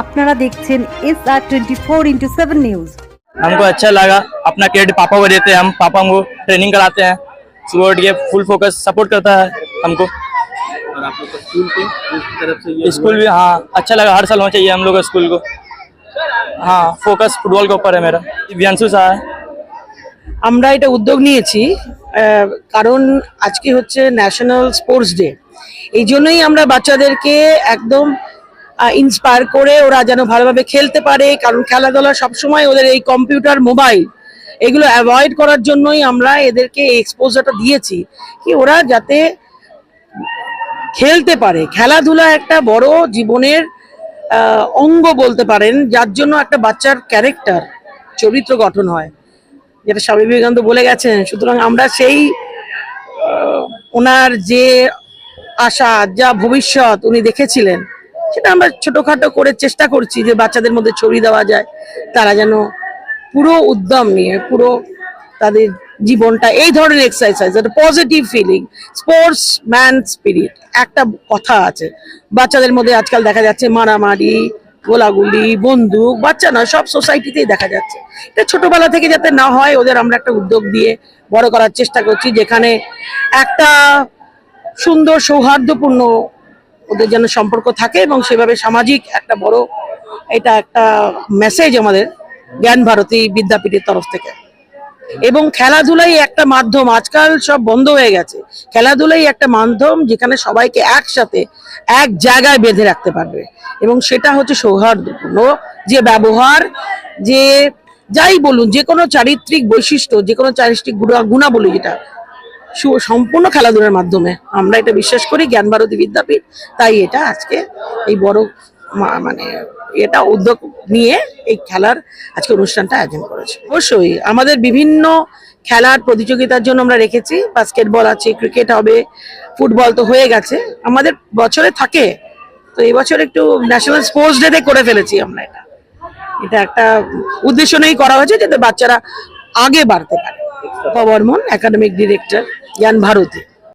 আপনারা দেখছেন SR24x7 news. हमको अच्छा लगा, अपना क्रेडिट पापा को देते हैं, हम पापा को ट्रेनिंग कराते हैं, सुबह उठ के फुल फोकस सपोर्ट करता है हमको। और आप लोग को स्कूल की तरफ से ये स्कूल भी हाँ अच्छा लगा, हर साल होना चाहिए हम लोग का स्कूल को। हाँ फोकस फुटबॉल के ऊपर है मेरा। वियांशु शाह है। আমরা এটা উদ্যোগ নিয়েছি কারণ আজকে হচ্ছে ন্যাশনাল স্পোর্টস ডে। এই জন্যই আমরা বাচ্চাদেরকে একদম ইন্সপায়ার করে ওরা যেন ভালোভাবে খেলতে পারে, কারণ খেলাধুলা সবসময় ওদের এই কম্পিউটার মোবাইল এগুলো অ্যাভয়েড করার জন্যই আমরা এদেরকে এই এক্সপোজারটা দিয়েছি, কি ওরা যাতে খেলতে পারে। খেলাধুলা একটা বড় জীবনের অঙ্গ বলতে পারেন, যার জন্য একটা বাচ্চার ক্যারেক্টার চরিত্র গঠন হয়, যেটা স্বামী বিবেকানন্দ বলে গেছেন। সুতরাং আমরা সেই ওনার যে আশা, যা ভবিষ্যৎ উনি দেখেছিলেন, সেটা আমরা ছোটখাটো করে চেষ্টা করছি যে বাচ্চাদের মধ্যে ছড়িয়ে দেওয়া যায়, তারা যেন পুরো উদ্যম নিয়ে পুরো তাদের জীবনটা এই ধরনের এক্সারসাইজ, একটা positive feeling, sportsman spirit একটা কথা আছে বাচ্চাদের মধ্যে। আজকাল দেখা যাচ্ছে মারামারি, গোলাগুলি, বন্দুক, বাচ্চা নয় সব সোসাইটিতেই দেখা যাচ্ছে। এটা ছোটবেলা থেকে যাতে না হয়, ওদের আমরা একটা উদ্যোগ দিয়ে বড় করার চেষ্টা করছি, যেখানে একটা সুন্দর সৌহার্দ্যপূর্ণ ওদের যেন সম্পর্ক থাকে এবং সেভাবে সামাজিক একটা বড় এটা একটা মেসেজ আমাদের জ্ঞান ভারতী বিদ্যাপীঠের তরফ থেকে। এবং খেলাধুলাই একটা মাধ্যম, আজকাল সব বন্ধ হয়ে গেছে, খেলাধুলাই একটা মাধ্যম যেখানে সবাইকে একসাথে এক জায়গায় বেঁধে রাখতে পারবে, এবং সেটা হচ্ছে সৌহার্দ্যপূর্ণ যে ব্যবহার, যে যাই বলুন, যে কোনো চারিত্রিক বৈশিষ্ট্য, যে কোনো চারিত্রিক গুণাবলী, যেটা সম্পূর্ণ খেলাধুলার মাধ্যমে আমরা এটা বিশ্বাস করি জ্ঞান ভারতী বিদ্যাপীঠ। তাই এটা আজকে এই বড় মানে এটা উদ্যোগ নিয়ে এই খেলার আজকে অনুষ্ঠানটা আয়োজন করেছে। অবশ্যই আমাদের বিভিন্ন খেলার প্রতিযোগিতার জন্য আমরা রেখেছি, বাস্কেটবল আছে, ক্রিকেট হবে, ফুটবল তো হয়ে গেছে, আমাদের বছরে থাকে। তো এই বছর একটু ন্যাশনাল স্পোর্টস ডে করে ফেলেছি আমরা। এটা একটা উদ্দেশ্য নিয়েই করা হয়েছে যাতে বাচ্চারা আগে বাড়তে পারে। বর্মন, একাডেমিক ডিরেক্টর, জ্ঞান ভারতী।